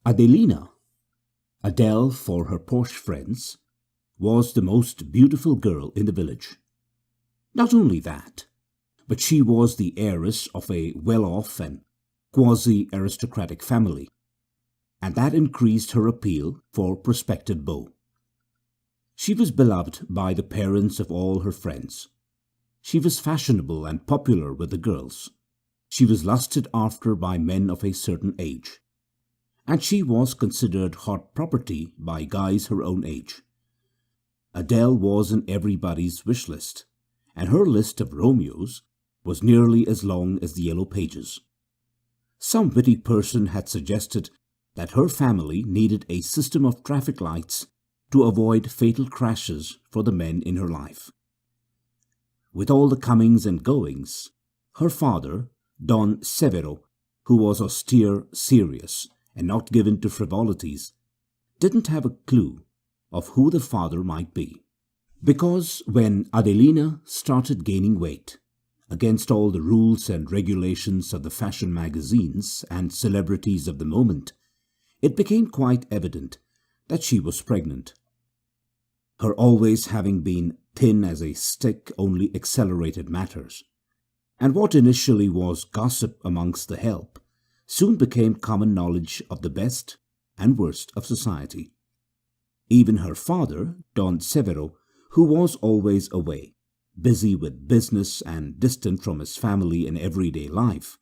Adelina, Adele for her posh friends, was the most beautiful girl in the village. Not only that, but she was the heiress of a well-off and quasi-aristocratic family, and that increased her appeal for prospective beaux. She was beloved by the parents of all her friends. She was fashionable and popular with the girls. She was lusted after by men of a certain age. And she was considered hot property by guys her own age. Adele was in everybody's wish list, and her list of Romeos was nearly as long as the Yellow Pages. Some witty person had suggested that her family needed a system of traffic lights to avoid fatal crashes for the men in her life. With all the comings and goings, her father, Don Severo, who was austere, serious, and not given to frivolities, didn't have a clue of who the father might be. Because when Adelina started gaining weight, against all the rules and regulations of the fashion magazines and celebrities of the moment, it became quite evident that she was pregnant. Her always having been thin as a stick only accelerated matters, and what initially was gossip amongst the help soon became common knowledge of the best and worst of society. Even her father, Don Severo, who was always away, busy with business and distant from his family in everyday life,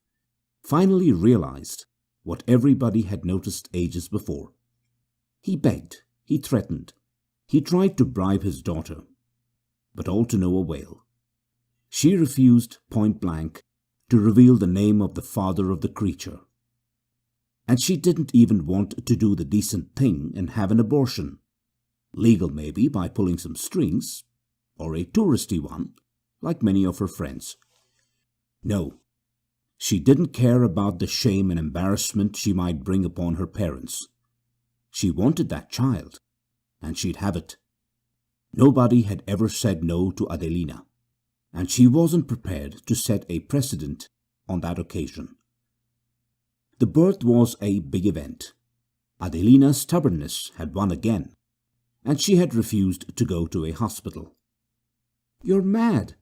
finally realized what everybody had noticed ages before. He begged, he threatened, he tried to bribe his daughter, but all to no avail. She refused point blank to reveal the name of the father of the creature. And she didn't even want to do the decent thing and have an abortion. Legal maybe by pulling some strings, or a touristy one, like many of her friends. No, she didn't care about the shame and embarrassment she might bring upon her parents. She wanted that child, and she'd have it. Nobody had ever said no to Adelina, and she wasn't prepared to set a precedent on that occasion. The birth was a big event. Adelina's stubbornness had won again, and she had refused to go to a hospital. "You're mad.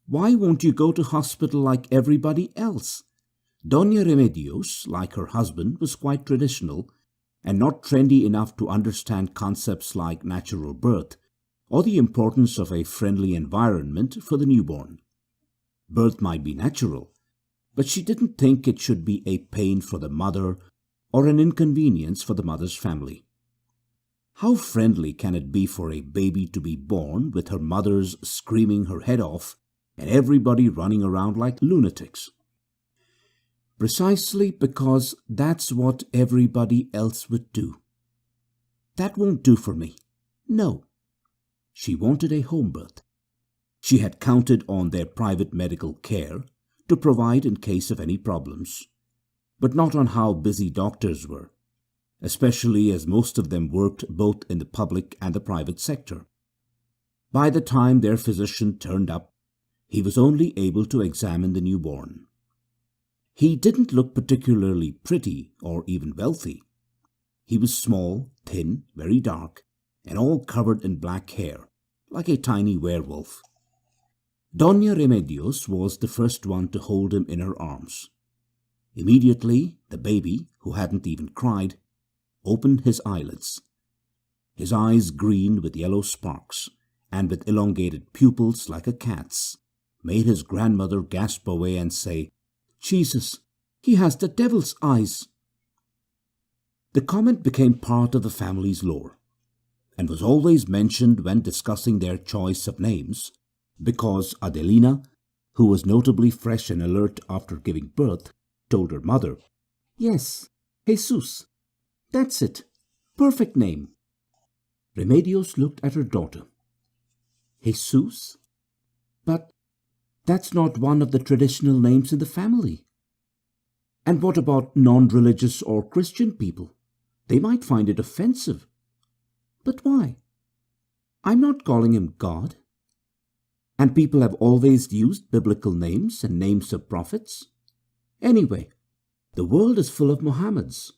Why won't you go to hospital like everybody else?" Doña Remedios, like her husband, was quite traditional and not trendy enough to understand concepts like natural birth or the importance of a friendly environment for the newborn. Birth might be natural, but she didn't think it should be a pain for the mother or an inconvenience for the mother's family. How friendly can it be for a baby to be born with her mother's screaming her head off and everybody running around like lunatics? Precisely because that's what everybody else would do. That won't do for me. No. She wanted a home birth. She had counted on their private medical care to provide in case of any problems, but not on how busy doctors were, especially as most of them worked both in the public and the private sector. By the time their physician turned up, he was only able to examine the newborn. He didn't look particularly pretty or even wealthy. He was small, thin, very dark, and all covered in black hair, like a tiny werewolf. Doña Remedios was the first one to hold him in her arms. Immediately, the baby, who hadn't even cried, opened his eyelids. His eyes green with yellow sparks, and with elongated pupils like a cat's, made his grandmother gasp away and say, "Jesus, he has the devil's eyes." The comment became part of the family's lore, and was always mentioned when discussing their choice of names, because Adelina, who was notably fresh and alert after giving birth, told her mother, "Yes, Jesús. That's it. Perfect name." Remedios looked at her daughter. "Jesús? But that's not one of the traditional names in the family. And what about non-religious or Christian people? They might find it offensive." "But why? I'm not calling him God. And people have always used biblical names and names of prophets. Anyway, the world is full of Mohammeds.